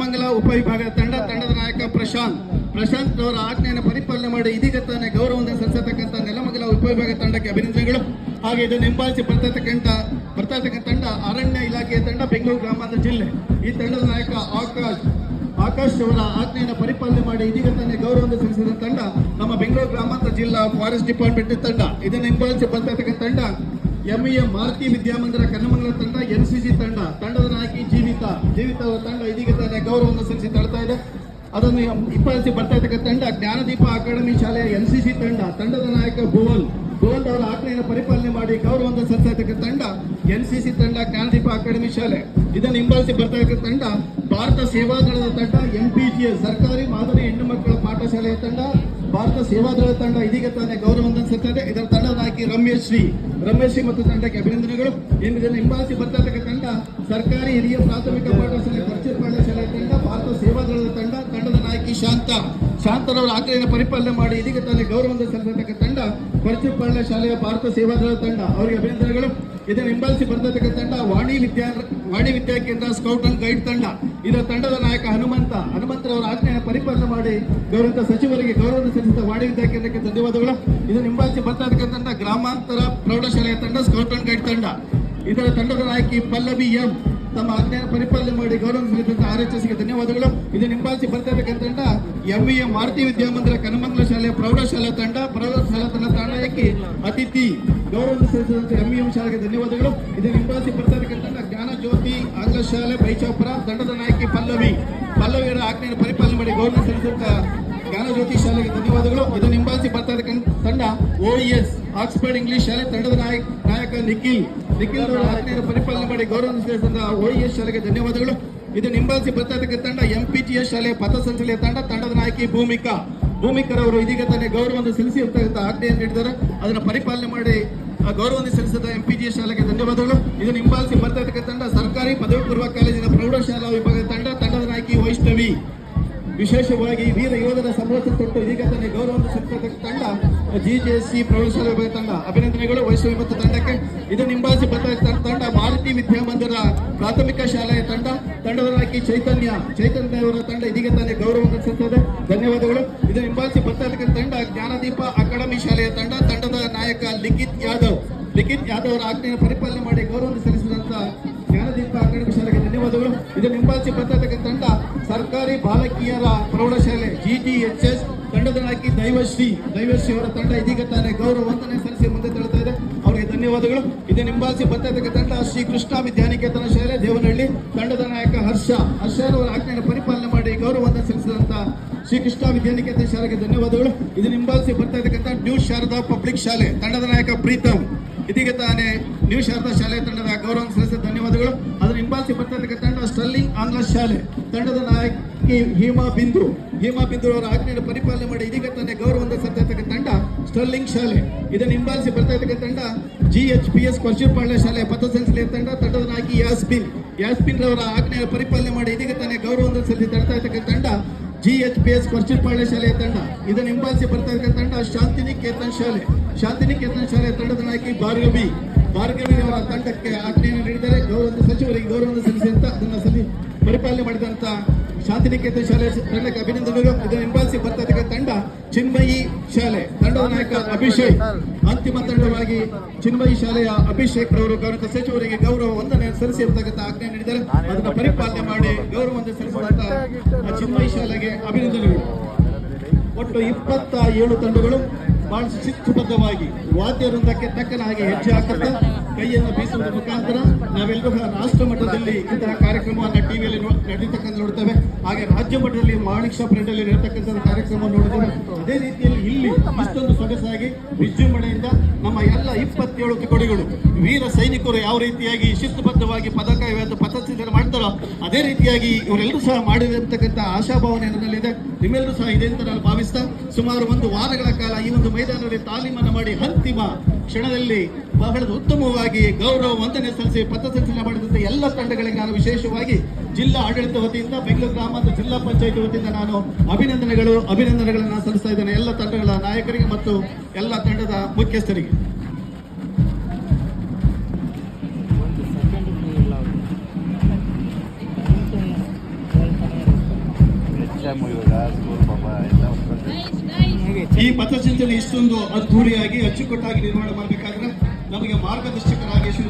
ನೆಲಮಂಗಲ ಉಪವಿಭಾಗದ ತಂಡದ ನಾಯಕ ಪ್ರಶಾಂತ್ ಅವರ ಆಜ್ಞೆಯನ್ನು ಪರಿಪಾಲನೆ ಮಾಡಿ ಇದೀಗ ತಾನೇ ಗೌರವವನ್ನು ಸಲ್ಲಿಸತಕ್ಕಂಥ ನೆಲಮಂಗಲ ಉಪವಿಭಾಗದ ತಂಡಕ್ಕೆ ಅಭಿನಂದನೆಗಳು. ಹಾಗೆ ಇದನ್ನು ಹಿಂಬಾಲಿಸಿ ಬರ್ತಕ್ಕಂಥ ತಂಡ ಅರಣ್ಯ ಇಲಾಖೆಯ ತಂಡ, ಬೆಂಗಳೂರು ಗ್ರಾಮಾಂತರ ಜಿಲ್ಲೆ. ಈ ತಂಡದ ನಾಯಕ ಆಕಾಶ್ ಅವರ ಆಜ್ಞೆಯನ್ನು ಪರಿಪಾಲನೆ ಮಾಡಿ ಇದೀಗ ತಾನೇ ಗೌರವವನ್ನು ಸಲ್ಲಿಸಿದ ತಂಡ ನಮ್ಮ ಬೆಂಗಳೂರು ಗ್ರಾಮಾಂತರ ಜಿಲ್ಲಾ ಫಾರೆಸ್ಟ್ ಡಿಪಾರ್ಟ್ಮೆಂಟ್ ತಂಡ. ಇದನ್ನು ಹಿಂಬಾಲಿಸಿ ಬರ್ತಕ್ಕಂಥ ತಂಡ MEM ಮಾರುತಿ ವಿದ್ಯಾಮಂದಿರ ಕನ್ನಮಂಗಲ ತಂಡ, NCC ತಂಡದ ನಾಯಕಿ ಜೀವಿತ ಅವರ ತಂಡ ಇದೀಗ ತಾನೇ ಗೌರವವನ್ನು ಸಲ್ಲಿಸಿ ತಳ್ತಾ ಇದೆ. ಅದನ್ನು ಹಿಂಬಾಲಿಸಿ ಬರ್ತಾ ಇರ್ತಕ್ಕಂಥ ತಂಡ ಜ್ಞಾನದೀಪ ಅಕಾಡೆಮಿ ಶಾಲೆಯ NCC ತಂಡದ ನಾಯಕ ಭುವನ್ ಅವರ ಆಜ್ಞೆಯನ್ನು ಪರಿಪಾಲನೆ ಮಾಡಿ ಗೌರವವನ್ನು ಸಲ್ಲಿಸ್ತಾ ಇರ್ತಕ್ಕಂಥ ತಂಡ NCC ತಂಡ, ಜ್ಞಾನದೀಪ ಅಕಾಡೆಮಿ ಶಾಲೆ. ಇದನ್ನು ಹಿಂಬಾಲಿಸಿ ಬರ್ತಾ ಇರ್ತಕ್ಕಂಥ ತಂಡ ಭಾರತ ಸೇವಾದಳದ ತಂಡ, MPGS ಸರ್ಕಾರಿ ಮಾದರಿ ಹೆಣ್ಣು ಮಕ್ಕಳ ಪಾಠಶಾಲೆಯ ತಂಡ, ಭಾರತ ಸೇವಾದಳದ ತಂಡ ಇದೀಗ ತಾನೇ ಗೌರವವನ್ನು ಸಲ್ಲಿಸುತ್ತದೆ. ಇದರ ತಂಡದ ನಾಯಕಿ ರಮ್ಯಶ್ರೀ ಮತ್ತು ತಂಡಕ್ಕೆ ಅಭಿನಂದನೆಗಳು. ಇದನ್ನು ಹಿಂಬಾಲಿಸಿ ಬರ್ತಾ ಇರ್ತಕ್ಕಂಥ ತಂಡ ಸರ್ಕಾರಿ ಹಿರಿಯ ಪ್ರಾಥಮಿಕ ಪಾಠಶಾಲೆ ಪರ್ಚೇಪಾಳ್ಯ ಶಾಲೆಯ ತಂಡ, ಭಾರತ ಸೇವಾದಳದ ತಂಡದ ನಾಯಕಿ ಶಾಂತರವರ ಆಜ್ಞೆಯನ್ನು ಪರಿಪಾಲನೆ ಮಾಡಿ ಇದೀಗ ತಾನೇ ಗೌರವವನ್ನು ಸಲ್ಲಿಸತಕ್ಕ ತಂಡ ಪರ್ಚೇಪಾಳ್ಯ ಶಾಲೆಯ ಭಾರತ ಸೇವಾದಳದ ತಂಡ, ಅವರಿಗೆ ಅಭಿನಂದನೆಗಳು. ಇದನ್ನು ಹಿಂಬಾಲಿಸಿ ಬರ್ತಕ್ಕಂಥ ತಂಡ ವಾಣಿ ವಿದ್ಯಾಕೇಂದ್ರ ಸ್ಕೌಟ್ ಅಂಡ್ ಗೈಡ್ ತಂಡ. ಇದರ ತಂಡದ ನಾಯಕ ಹನುಮಂತರವರ ಆಜ್ಞೆಯನ್ನು ಪರಿಪಾಲನೆ ಮಾಡಿ ಗೌರವ ಸಚಿವರಿಗೆ ಗೌರವ ಸಲ್ಲಿಸಿದ ವಾಣಿ ವಿದ್ಯಾಕೇಂದ್ರಕ್ಕೆ ಧನ್ಯವಾದಗಳು. ಇದನ್ನು ಹಿಂಬಾಲಿಸಿ ಬರ್ತಕ್ಕಂಥ ಗ್ರಾಮಾಂತರ ಪ್ರೌಢಶಾಲೆಯ ತಂಡ, ಸ್ಕೌಟ್ ಅಂಡ್ ಗೈಡ್ ತಂಡ. ಇದರ ತಂಡದ ನಾಯಕಿ ಪಲ್ಲವಿ M ತಮ್ಮ ಆಜ್ಞೆಯನ್ನು ಪರಿಪಾಲನೆ ಮಾಡಿ ಗೌರವ ಸಲ್ಲಿಸಿದಂತ RHSಗೆ ಧನ್ಯವಾದಗಳು. ಇದನ್ನು ಹಿಂಬಾಲಿಸಿ ಬರ್ತಾ ತಂಡ MEM ಮಾರುತಿ ವಿದ್ಯಾಮಂದಿರ ಕನ್ನಮಂಗಲ ಶಾಲೆಯ ಪ್ರೌಢಶಾಲಾ ತಂಡಕ್ಕೆ ಅತಿಥಿ ಗೌರವ ಸಲ್ಲಿಸಿದಂತ MEM ಶಾಲೆಗೆ ಧನ್ಯವಾದಗಳು. ಇದನ್ನು ಹಿಂಬಾಲಿಸಿ ಬರ್ತಾ ತಂಡ ಜ್ಞಾನ ಜ್ಯೋತಿ ಆಂಗ್ಲ ಶಾಲೆ ಬೈಚಾಪುರ ತಂಡದ ನಾಯಕಿ ಪಲ್ಲವಿಯರ ಆಜ್ಞೆಯನ್ನು ಪರಿಪಾಲನೆ ಮಾಡಿ ಗೌರವ ಸಲ್ಲಿಸಿದಂತ ಜ್ಞಾನ ಜ್ಯೋತಿ ಶಾಲೆಗೆ ಧನ್ಯವಾದಗಳು. ಇದನ್ನು ಹಿಂಬಾಲಿಸಿ ಬರ್ತಾ ತಂಡ OES ಆಕ್ಸ್ಫರ್ಡ್ ಇಂಗ್ಲಿಷ್ ಶಾಲೆ ತಂಡದ ನಾಯಕ ನಿಖಿಲ್ ಅವರ ಆಜ್ಞೆಯನ್ನು ಪರಿಪಾಲನೆ ಮಾಡಿ ಗೌರವ ಸಲ್ಲಿಸಿದ OES ಶಾಲೆಗೆ ಧನ್ಯವಾದಗಳು. ಇದನ್ನು ಹಿಂಬಾಲಿಸಿ ಬರ್ತಾ ತಂಡ MPGS ಶಾಲೆಯ ಪಥಸಂಚಲನೆಯ ತಂಡದ ನಾಯಕಿ ಭೂಮಿಕರವರು ಇದೀಗ ತಾನೇ ಗೌರವವನ್ನು ಸಲ್ಲಿಸಿರ್ತಕ್ಕಂಥ ಆಜ್ಞೆಯನ್ನು ನೀಡಿದ್ದಾರೆ. ಅದನ್ನು ಪರಿಪಾಲನೆ ಮಾಡಿ ಗೌರವವನ್ನು ಸಲ್ಲಿಸಿದ MPGS ಶಾಲೆಗೆ ಧನ್ಯವಾದಗಳು. ಇದನ್ನು ಹಿಂಬಾಲಿಸಿ ಬರ್ತಾ ತಂಡ ಸರ್ಕಾರಿ ಪದವಿ ಪೂರ್ವ ಕಾಲೇಜಿನ ಪ್ರೌಢಶಾಲಾ ವಿಭಾಗದ ತಂಡದ ನಾಯಕಿ ವೈಷ್ಣವಿ. ವಿಶೇಷವಾಗಿ ವೀರ ಯೋಧರ ಸಮರಸ ತೊಟ್ಟು ಇದೀಗ ತಾನೇ ಗೌರವವನ್ನು ಸಲ್ಲಿಸತಕ್ಕ ತಂಡ GJC ಪ್ರೌಢಶಾಲಾ ವಿಭಾಗದ ತಂಡ, ಅಭಿನಂದನೆಗಳು ವೈಷ್ಣವಿ ಮತ್ತು ತಂಡಕ್ಕೆ. ಇದನ್ನು ಹಿಂಬಾಲಿಸಿ ಬರ್ತಾ ತಂಡ ಮಾರುತಿ ವಿದ್ಯಾಮಂದಿರ ಪ್ರಾಥಮಿಕ ಶಾಲೆಯ ತಂಡದ ನಾಯಕಿ ಚೈತನ್ಯ ಅವರ ತಂಡ ಇದೀಗ ತಾನೇ ಗೌರವವನ್ನು ಸಲ್ಲಿಸುತ್ತದೆ, ಧನ್ಯವಾದಗಳು. ಇದನ್ನು ಹಿಂಬಾಲಿಸಿ ಬರ್ತಾ ತಂಡ ಜ್ಞಾನದೀಪ ಅಕಾಡೆಮಿ ಶಾಲೆಯ ತಂಡದ ನಾಯಕ ಲಿಖಿತ್ ಯಾದವ್ ಅವರ ಆಜ್ಞೆಯನ್ನು ಪರಿಪಾಲನೆ ಮಾಡಿ ಗೌರವವನ್ನು ಸಲ್ಲಿಸಿದಂತ ಜ್ಞಾನದೀಪ ಅಕಾಡೆಮಿ ಶಾಲೆಗೆ ಧನ್ಯವಾದಗಳು. ಇದನ್ನು ಹಿಂಬಾಲಿಸಿ ಬರ್ತಾ ತಂಡ ಸರ್ಕಾರಿ ಬಾಲಕಿಯರ ಪ್ರೌಢಶಾಲೆ GGHS ತಂಡದ ನಾಯಕಿ ದೈವಶ್ರೀ ಅವರ ತಂಡ ಇದೀಗ ತಾನೇ ಗೌರವ ವಂದನೆ ಸಲ್ಲಿಸಿ ಮುಂದೆ ತಳ್ತಾ ಇದೆ, ಅವರಿಗೆ ಧನ್ಯವಾದಗಳು. ಇದನ್ನು ಹಿಂಬಾಲಿಸಿ ಬರ್ತಾ ತಂಡ ಶ್ರೀ ಕೃಷ್ಣ ವಿದ್ಯಾನಿಕೇತನ ಶಾಲೆ ದೇವನಹಳ್ಳಿ ತಂಡದ ನಾಯಕ ಹರ್ಷರವರ ಆಜ್ಞೆಯನ್ನು ಪರಿಪಾಲನೆ ಮಾಡಿ ಗೌರವ ವಂದನೆ ಸಲ್ಲಿಸಿದಂತ ಶ್ರೀ ಕೃಷ್ಣ ವಿದ್ಯಾನಿಕೇತನ ಶಾಲೆಗೆ ಧನ್ಯವಾದಗಳು. ಇದನ್ನು ಹಿಂಬಾಲಿಸಿ ಬರ್ತಾ ನ್ಯೂ ಶಾರದಾ ಪಬ್ಲಿಕ್ ಶಾಲೆ ತಂಡದ ನಾಯಕ ಪ್ರೀತಮ್ ಇದೀಗ ತಾನೇ ನ್ಯೂ ಶಾರದಾ ಶಾಲೆ ತಂಡದ ಗೌರವ ಸಲ್ಲಿಸಿದ ಧನ್ಯವಾದಗಳು. ಅದನ್ನು ಹಿಂಬಾಲಿಸಿ ಬರ್ತಾ ತಂಡ ಸ್ಟರ್ಲಿಂಗ್ ಆಂಗ್ಲ ಶಾಲೆ ತಂಡದ ನಾಯಕಿ ಹೀಮಾ ಬಿಂದು ಅವರ ಆಜ್ಞೆಯನ್ನು ಪರಿಪಾಲನೆ ಮಾಡಿ ಇದೀಗ ತಾನೇ ಗೌರವವನ್ನು ಸಲ್ಲಿಸತಕ್ಕ ತಂಡ ಸ್ಟರ್ಲಿಂಗ್ ಶಾಲೆ. ಇದನ್ನು ಹಿಂಬಾಲಿಸಿ ಬರ್ತಾ ತಂಡ GHPS ಕೊರ್ಚಿಪಾಳ್ಯ ಶಾಲೆ ಪಥಸಂಚಲನೆಯ ತಂಡದ ನಾಯಕಿ ಯಾಸ್ಮಿನ್ ರವರ ಆಜ್ಞೆಯನ್ನು ಪರಿಪಾಲನೆ ಮಾಡಿ ಇದೀಗ ತಾನೇ ಗೌರವವನ್ನು ಸಲ್ಲಿಸಿ ತಳ್ತಾ ಇರ್ತಕ್ಕಂಥ ತಂಡ GHPS ಕೊರ್ಚಿಪಾಳ್ಯ ಶಾಲೆಯ ತಂಡ. ಇದನ್ನು ಹಿಂಬಾಲಿಸಿ ಬರ್ತಾ ಇರ್ತಕ್ಕಂಥ ತಂಡ ಶಾಂತಿನಿಕೇತನ್ ಶಾಲೆ ತಂಡದ ನಾಯಕಿ ಭಾರ್ಗವಿ ಅವರ ತಂಡಕ್ಕೆ ಆಜ್ಞೆಯನ್ನು ನೀಡಿದರೆ ಸಚಿವರಿಗೆ ಗೌರವವನ್ನು ಸಲ್ಲಿಸಿದಂತ ಅದನ್ನು ಪರಿಪಾಲನೆ ಮಾಡಿದಂತ ಶಾಂತಿನಿಕೇತನ್ ಶಾಲೆ ತಂಡಕ್ಕೆ ಅಭಿನಂದನೆಗಳು. ಇದನ್ನು ಹಿಂಬಾಲಿಸಿ ಬರ್ತಾ ತಂಡ ಚಿನ್ಮಯಿ ಶಾಲೆ ತಂಡದ ನಾಯಕ ಅಭಿಷೇಕ್. ಅಂತಿಮ ತಂಡವಾಗಿ ಚಿನ್ಮಯಿ ಶಾಲೆಯ ಅಭಿಷೇಕ್ ರವರು ಗೌರವ ಸಚಿವರಿಗೆ ಗೌರವ ವಂದನೆ ಸಲ್ಲಿಸಿರ್ತಕ್ಕಂಥ ಆಜ್ಞೆ ನೀಡಿದ್ದಾರೆ. ಅದನ್ನು ಪರಿಪಾಲನೆ ಮಾಡಿ ಗೌರವವನ್ನು ಸಲ್ಲಿಸಿದಂತ ಚಿನ್ಮಯಿ ಶಾಲೆಗೆ ಅಭಿನಂದನೆಗಳು. ಒಟ್ಟು 27 ತಂಡಗಳು ಬಹಳ ಶಿಸ್ತುಬದ್ಧವಾಗಿ ವಾದ್ಯ ವೃಂದಕ್ಕೆ ತಕ್ಕನ ಹಾಗೆ ಹೆಜ್ಜೆ ಹಾಕುತ್ತಾ ಕೈಯನ್ನು ಬೀಸುವುದರ ಮುಖಾಂತರ ನಾವೆಲ್ಲರೂ ರಾಷ್ಟ್ರ ಮಟ್ಟದಲ್ಲಿ ಇಂತಹ ಕಾರ್ಯಕ್ರಮವನ್ನು ಟಿವಿಯಲ್ಲಿ ನಡೀತಕ್ಕಂಥ ನೋಡ್ತೇವೆ. ಹಾಗೆ ರಾಜ್ಯ ಮಟ್ಟದಲ್ಲಿ ಮಾಣಿಕ್ ಶಾಪ್ ರೆಡ್ಡಿಯಲ್ಲಿ ನಡೆತಕ್ಕಂಥ ಕಾರ್ಯಕ್ರಮ ನೋಡಿದ್ದೇವೆ. ಅದೇ ರೀತಿಯಲ್ಲಿ ಇಲ್ಲಿ ಇಷ್ಟೊಂದು ಸೊಗಸಾಗಿ ವಿಜೃಂಭಣೆಯಿಂದ ನಮ್ಮ ಎಲ್ಲ 27 ತುಕಡಿಗಳು ವೀರ ಸೈನಿಕರು ಯಾವ ರೀತಿಯಾಗಿ ಶಿಸ್ತುಬದ್ಧವಾಗಿ ಪಥಸಂಚಲನೆ ಮಾಡ್ತಾರೋ ಅದೇ ರೀತಿಯಾಗಿ ಇವರೆಲ್ಲರೂ ಸಹ ಮಾಡಿರತಕ್ಕಂಥ ಆಶಾಭಾವನೆ ನನ್ನಲ್ಲಿದೆ. ನಿಮ್ಮೆಲ್ಲರೂ ಸಹ ಇದೆ ಅಂತ ನಾನು ಭಾವಿಸ್ತಾ ಸುಮಾರು 1 ವಾರಗಳ ಕಾಲ ಈ ಒಂದು ಮೈದಾನದಲ್ಲಿ ತಾಲೀಮನ್ನು ಮಾಡಿ ಅಂತಿಮ ಕ್ಷಣದಲ್ಲಿ ಬಹಳ ಉತ್ತಮವಾಗಿ ಗೌರವ ವಂದನೆ ಸಲ್ಲಿಸಿ ಪಥಸಂಚಲನೆ ಮಾಡಿದಂಥ ಎಲ್ಲ ತಂಡಗಳಿಗೆ ನಾನು ವಿಶೇಷವಾಗಿ ಜಿಲ್ಲಾ ಆಡಳಿತ ವತಿಯಿಂದ ಬೆಂಗಳೂರು ಗ್ರಾಮಾಂತರ ಜಿಲ್ಲಾ ಪಂಚಾಯತ್ ವತಿಯಿಂದ ನಾನು ಅಭಿನಂದನೆಗಳನ್ನು ಸಲ್ಲಿಸ್ತಾ ಇದ್ದೇನೆ ಎಲ್ಲ ತಂಡಗಳ ನಾಯಕರಿಗೆ ಮತ್ತು ಎಲ್ಲ ತಂಡದ ಮುಖ್ಯಸ್ಥರಿಗೆ. ಟೈಮು ಇವಾಗ ಸ್ಕೂಲ್ ಪಾಪ ಎಲ್ಲ ಈ ಪಥಸಂಚಲನ ಇಷ್ಟೊಂದು ಅದ್ದೂರಿಯಾಗಿ ಅಚ್ಚುಕಟ್ಟಾಗಿ ನಿರ್ಮಾಣ ಮಾಡಬೇಕಾದ್ರೆ ನಮಗೆ ಮಾರ್ಗದರ್ಶಕರಾಗಿ ಶ್ರೀ